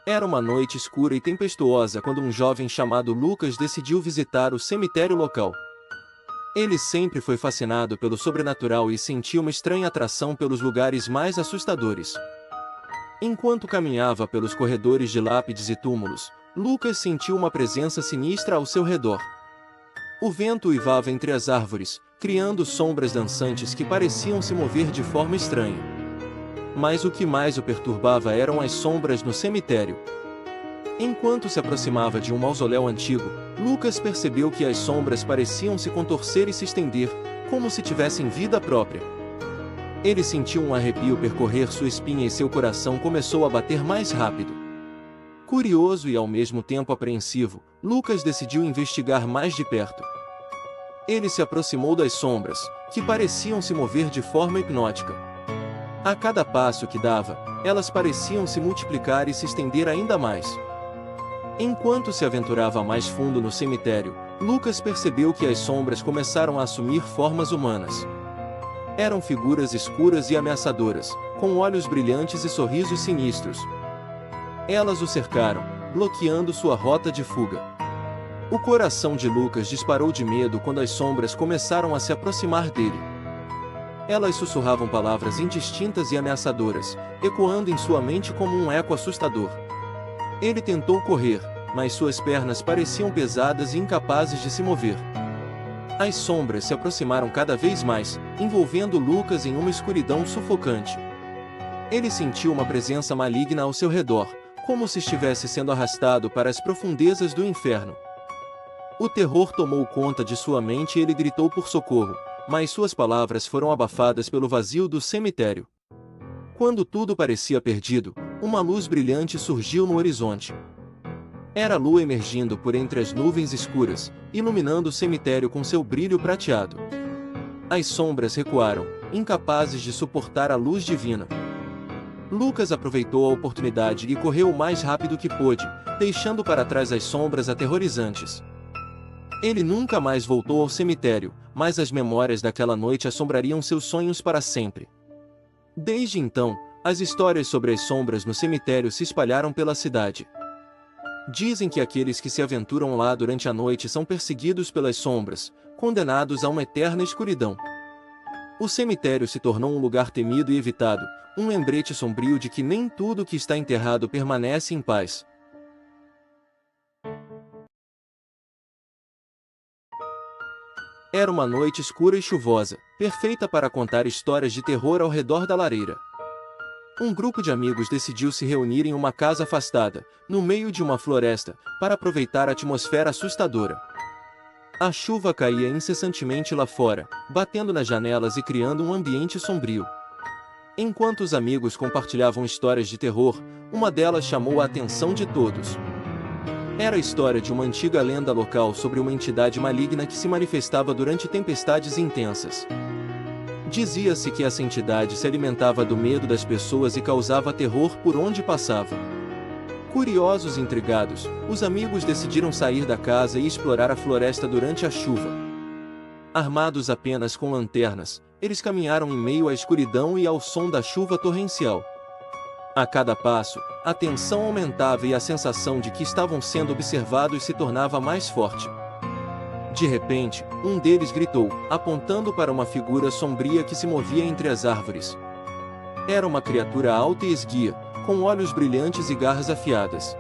Era uma noite escura e tempestuosa quando um jovem chamado Lucas decidiu visitar o cemitério local. Ele sempre foi fascinado pelo sobrenatural e sentia uma estranha atração pelos lugares mais assustadores. Enquanto caminhava pelos corredores de lápides e túmulos, Lucas sentiu uma presença sinistra ao seu redor. O vento uivava entre as árvores, criando sombras dançantes que pareciam se mover de forma estranha. Mas o que mais o perturbava eram as sombras no cemitério. Enquanto se aproximava de um mausoléu antigo, Lucas percebeu que as sombras pareciam se contorcer e se estender, como se tivessem vida própria. Ele sentiu um arrepio percorrer sua espinha e seu coração começou a bater mais rápido. Curioso e ao mesmo tempo apreensivo, Lucas decidiu investigar mais de perto. Ele se aproximou das sombras, que pareciam se mover de forma hipnótica. A cada passo que dava, elas pareciam se multiplicar e se estender ainda mais. Enquanto se aventurava mais fundo no cemitério, Lucas percebeu que as sombras começaram a assumir formas humanas. Eram figuras escuras e ameaçadoras, com olhos brilhantes e sorrisos sinistros. Elas o cercaram, bloqueando sua rota de fuga. O coração de Lucas disparou de medo quando as sombras começaram a se aproximar dele. Elas sussurravam palavras indistintas e ameaçadoras, ecoando em sua mente como um eco assustador. Ele tentou correr, mas suas pernas pareciam pesadas e incapazes de se mover. As sombras se aproximaram cada vez mais, envolvendo Lucas em uma escuridão sufocante. Ele sentiu uma presença maligna ao seu redor, como se estivesse sendo arrastado para as profundezas do inferno. O terror tomou conta de sua mente e ele gritou por socorro, mas suas palavras foram abafadas pelo vazio do cemitério. Quando tudo parecia perdido, uma luz brilhante surgiu no horizonte. Era a lua emergindo por entre as nuvens escuras, iluminando o cemitério com seu brilho prateado. As sombras recuaram, incapazes de suportar a luz divina. Lucas aproveitou a oportunidade e correu o mais rápido que pôde, deixando para trás as sombras aterrorizantes. Ele nunca mais voltou ao cemitério, mas as memórias daquela noite assombrariam seus sonhos para sempre. Desde então, as histórias sobre as sombras no cemitério se espalharam pela cidade. Dizem que aqueles que se aventuram lá durante a noite são perseguidos pelas sombras, condenados a uma eterna escuridão. O cemitério se tornou um lugar temido e evitado, um lembrete sombrio de que nem tudo que está enterrado permanece em paz. Era uma noite escura e chuvosa, perfeita para contar histórias de terror ao redor da lareira. Um grupo de amigos decidiu se reunir em uma casa afastada, no meio de uma floresta, para aproveitar a atmosfera assustadora. A chuva caía incessantemente lá fora, batendo nas janelas e criando um ambiente sombrio. Enquanto os amigos compartilhavam histórias de terror, uma delas chamou a atenção de todos. Era a história de uma antiga lenda local sobre uma entidade maligna que se manifestava durante tempestades intensas. Dizia-se que essa entidade se alimentava do medo das pessoas e causava terror por onde passava. Curiosos e intrigados, os amigos decidiram sair da casa e explorar a floresta durante a chuva. Armados apenas com lanternas, eles caminharam em meio à escuridão e ao som da chuva torrencial. A cada passo, a tensão aumentava e a sensação de que estavam sendo observados se tornava mais forte. De repente, um deles gritou, apontando para uma figura sombria que se movia entre as árvores. Era uma criatura alta e esguia, com olhos brilhantes e garras afiadas.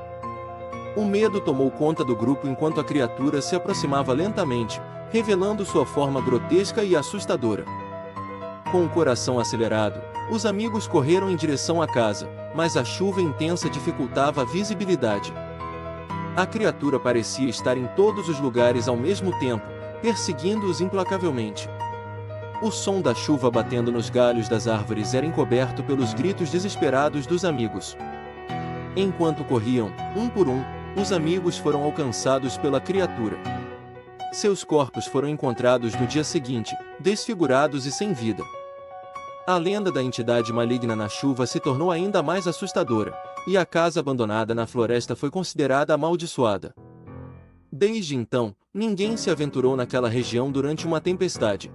O medo tomou conta do grupo enquanto a criatura se aproximava lentamente, revelando sua forma grotesca e assustadora. Com o coração acelerado, os amigos correram em direção à casa, mas a chuva intensa dificultava a visibilidade. A criatura parecia estar em todos os lugares ao mesmo tempo, perseguindo-os implacavelmente. O som da chuva batendo nos galhos das árvores era encoberto pelos gritos desesperados dos amigos. Enquanto corriam, um por um, os amigos foram alcançados pela criatura. Seus corpos foram encontrados no dia seguinte, desfigurados e sem vida. A lenda da entidade maligna na chuva se tornou ainda mais assustadora, e a casa abandonada na floresta foi considerada amaldiçoada. Desde então, ninguém se aventurou naquela região durante uma tempestade.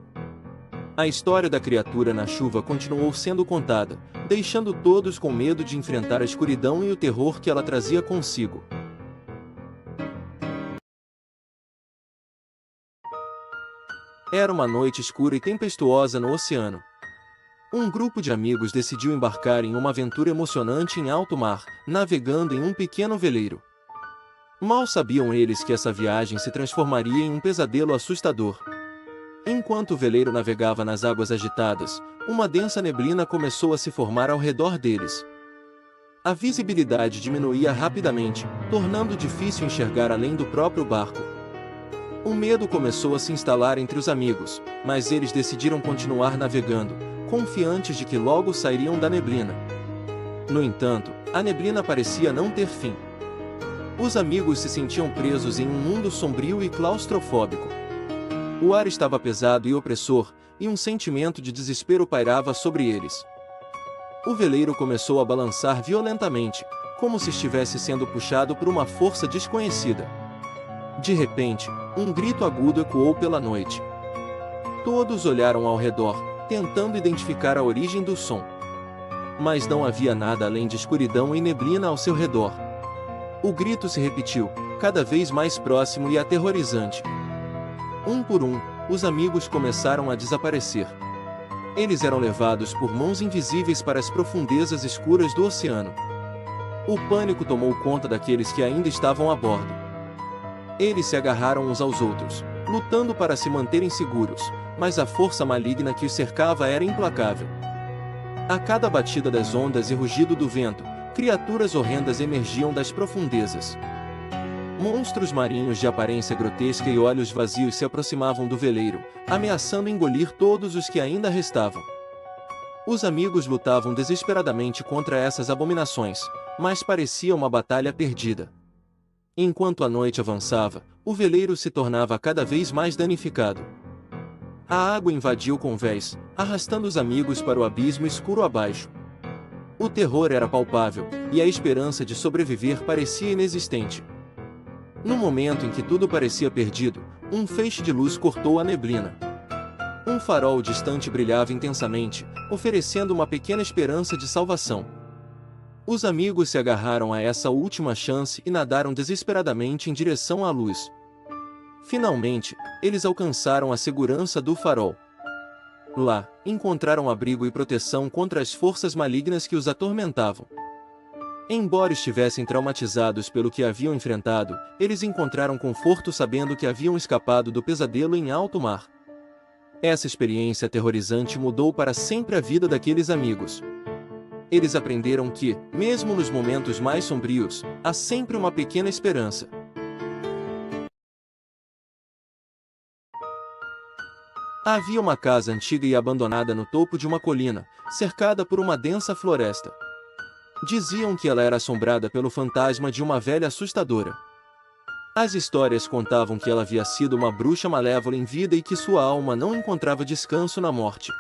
A história da criatura na chuva continuou sendo contada, deixando todos com medo de enfrentar a escuridão e o terror que ela trazia consigo. Era uma noite escura e tempestuosa no oceano. Um grupo de amigos decidiu embarcar em uma aventura emocionante em alto mar, navegando em um pequeno veleiro. Mal sabiam eles que essa viagem se transformaria em um pesadelo assustador. Enquanto o veleiro navegava nas águas agitadas, uma densa neblina começou a se formar ao redor deles. A visibilidade diminuía rapidamente, tornando difícil enxergar além do próprio barco. O medo começou a se instalar entre os amigos, mas eles decidiram continuar navegando, confiantes de que logo sairiam da neblina. No entanto, a neblina parecia não ter fim. Os amigos se sentiam presos em um mundo sombrio e claustrofóbico. O ar estava pesado e opressor, e um sentimento de desespero pairava sobre eles. O veleiro começou a balançar violentamente, como se estivesse sendo puxado por uma força desconhecida. De repente, um grito agudo ecoou pela noite. Todos olharam ao redor, tentando identificar a origem do som. Mas não havia nada além de escuridão e neblina ao seu redor. O grito se repetiu, cada vez mais próximo e aterrorizante. Um por um, os amigos começaram a desaparecer. Eles eram levados por mãos invisíveis para as profundezas escuras do oceano. O pânico tomou conta daqueles que ainda estavam a bordo. Eles se agarraram uns aos outros, lutando para se manterem seguros, mas a força maligna que os cercava era implacável. A cada batida das ondas e rugido do vento, criaturas horrendas emergiam das profundezas. Monstros marinhos de aparência grotesca e olhos vazios se aproximavam do veleiro, ameaçando engolir todos os que ainda restavam. Os amigos lutavam desesperadamente contra essas abominações, mas parecia uma batalha perdida. Enquanto a noite avançava, o veleiro se tornava cada vez mais danificado. A água invadiu com vés, arrastando os amigos para o abismo escuro abaixo. O terror era palpável, e a esperança de sobreviver parecia inexistente. No momento em que tudo parecia perdido, um feixe de luz cortou a neblina. Um farol distante brilhava intensamente, oferecendo uma pequena esperança de salvação. Os amigos se agarraram a essa última chance e nadaram desesperadamente em direção à luz. Finalmente, eles alcançaram a segurança do farol. Lá, encontraram abrigo e proteção contra as forças malignas que os atormentavam. Embora estivessem traumatizados pelo que haviam enfrentado, eles encontraram conforto sabendo que haviam escapado do pesadelo em alto mar. Essa experiência aterrorizante mudou para sempre a vida daqueles amigos. Eles aprenderam que, mesmo nos momentos mais sombrios, há sempre uma pequena esperança. Havia uma casa antiga e abandonada no topo de uma colina, cercada por uma densa floresta. Diziam que ela era assombrada pelo fantasma de uma velha assustadora. As histórias contavam que ela havia sido uma bruxa malévola em vida e que sua alma não encontrava descanso na morte.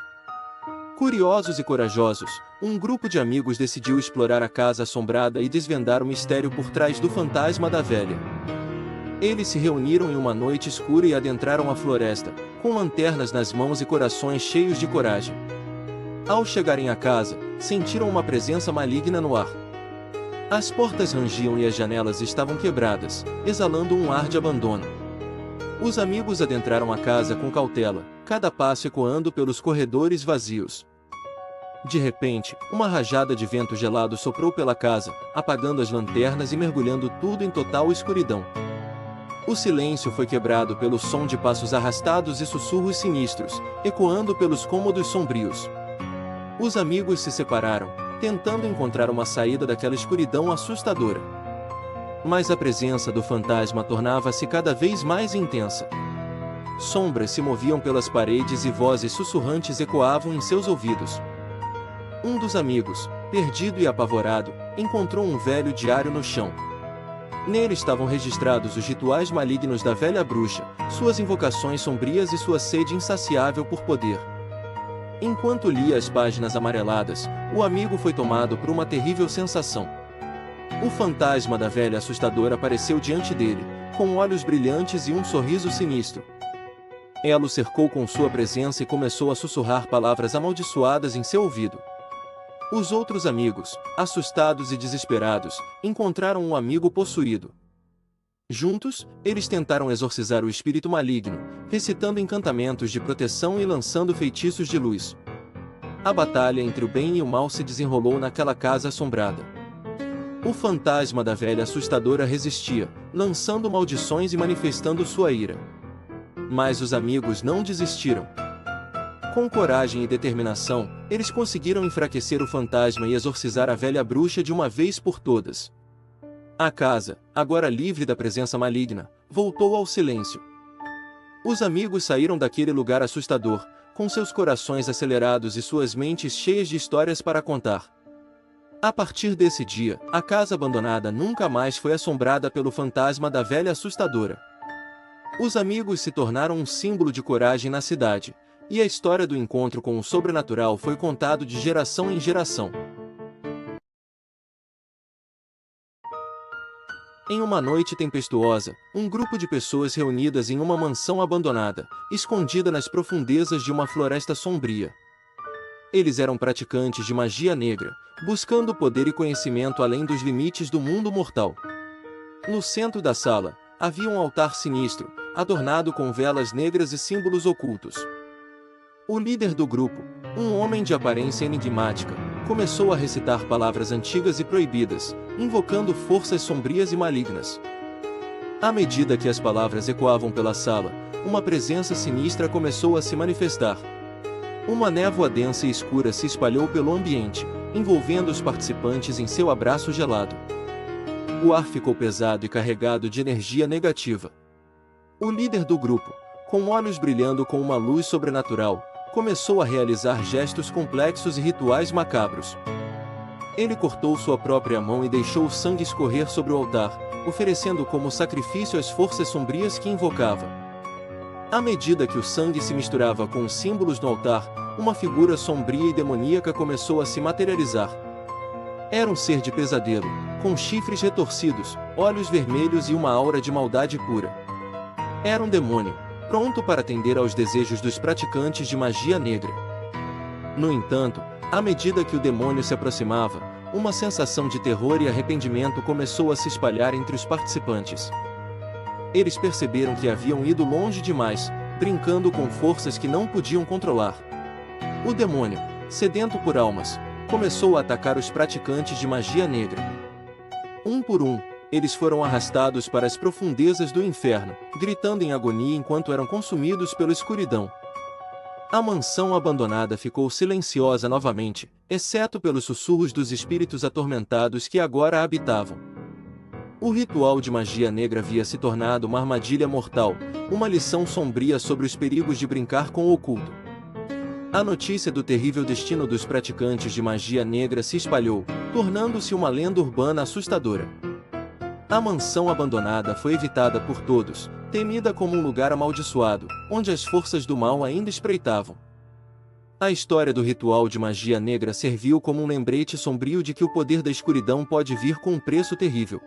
Curiosos e corajosos, um grupo de amigos decidiu explorar a casa assombrada e desvendar o mistério por trás do fantasma da velha. Eles se reuniram em uma noite escura e adentraram a floresta, com lanternas nas mãos e corações cheios de coragem. Ao chegarem à casa, sentiram uma presença maligna no ar. As portas rangiam e as janelas estavam quebradas, exalando um ar de abandono. Os amigos adentraram a casa com cautela, cada passo ecoando pelos corredores vazios. De repente, uma rajada de vento gelado soprou pela casa, apagando as lanternas e mergulhando tudo em total escuridão. O silêncio foi quebrado pelo som de passos arrastados e sussurros sinistros, ecoando pelos cômodos sombrios. Os amigos se separaram, tentando encontrar uma saída daquela escuridão assustadora. Mas a presença do fantasma tornava-se cada vez mais intensa. Sombras se moviam pelas paredes e vozes sussurrantes ecoavam em seus ouvidos. Um dos amigos, perdido e apavorado, encontrou um velho diário no chão. Nele estavam registrados os rituais malignos da velha bruxa, suas invocações sombrias e sua sede insaciável por poder. Enquanto lia as páginas amareladas, o amigo foi tomado por uma terrível sensação. O fantasma da velha assustadora apareceu diante dele, com olhos brilhantes e um sorriso sinistro. Ela o cercou com sua presença e começou a sussurrar palavras amaldiçoadas em seu ouvido. Os outros amigos, assustados e desesperados, encontraram um amigo possuído. Juntos, eles tentaram exorcizar o espírito maligno, recitando encantamentos de proteção e lançando feitiços de luz. A batalha entre o bem e o mal se desenrolou naquela casa assombrada. O fantasma da velha assustadora resistia, lançando maldições e manifestando sua ira. Mas os amigos não desistiram. Com coragem e determinação, eles conseguiram enfraquecer o fantasma e exorcizar a velha bruxa de uma vez por todas. A casa, agora livre da presença maligna, voltou ao silêncio. Os amigos saíram daquele lugar assustador, com seus corações acelerados e suas mentes cheias de histórias para contar. A partir desse dia, a casa abandonada nunca mais foi assombrada pelo fantasma da velha assustadora. Os amigos se tornaram um símbolo de coragem na cidade, e a história do encontro com o sobrenatural foi contado de geração em geração. Em uma noite tempestuosa, um grupo de pessoas reunidas em uma mansão abandonada, escondida nas profundezas de uma floresta sombria. Eles eram praticantes de magia negra, buscando poder e conhecimento além dos limites do mundo mortal. No centro da sala, havia um altar sinistro, adornado com velas negras e símbolos ocultos. O líder do grupo, um homem de aparência enigmática, começou a recitar palavras antigas e proibidas, invocando forças sombrias e malignas. À medida que as palavras ecoavam pela sala, uma presença sinistra começou a se manifestar. Uma névoa densa e escura se espalhou pelo ambiente, envolvendo os participantes em seu abraço gelado. O ar ficou pesado e carregado de energia negativa. O líder do grupo, com olhos brilhando com uma luz sobrenatural, começou a realizar gestos complexos e rituais macabros. Ele cortou sua própria mão e deixou o sangue escorrer sobre o altar, oferecendo como sacrifício as forças sombrias que invocava. À medida que o sangue se misturava com os símbolos no altar, uma figura sombria e demoníaca começou a se materializar. Era um ser de pesadelo, com chifres retorcidos, olhos vermelhos e uma aura de maldade pura. Era um demônio, pronto para atender aos desejos dos praticantes de magia negra. No entanto, à medida que o demônio se aproximava, uma sensação de terror e arrependimento começou a se espalhar entre os participantes. Eles perceberam que haviam ido longe demais, brincando com forças que não podiam controlar. O demônio, sedento por almas, começou a atacar os praticantes de magia negra. Um por um, eles foram arrastados para as profundezas do inferno, gritando em agonia enquanto eram consumidos pela escuridão. A mansão abandonada ficou silenciosa novamente, exceto pelos sussurros dos espíritos atormentados que agora a habitavam. O ritual de magia negra havia se tornado uma armadilha mortal, uma lição sombria sobre os perigos de brincar com o oculto. A notícia do terrível destino dos praticantes de magia negra se espalhou, tornando-se uma lenda urbana assustadora. A mansão abandonada foi evitada por todos, temida como um lugar amaldiçoado, onde as forças do mal ainda espreitavam. A história do ritual de magia negra serviu como um lembrete sombrio de que o poder da escuridão pode vir com um preço terrível.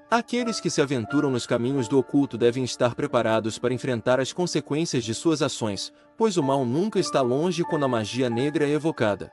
Aqueles que se aventuram nos caminhos do oculto devem estar preparados para enfrentar as consequências de suas ações, pois o mal nunca está longe quando a magia negra é evocada.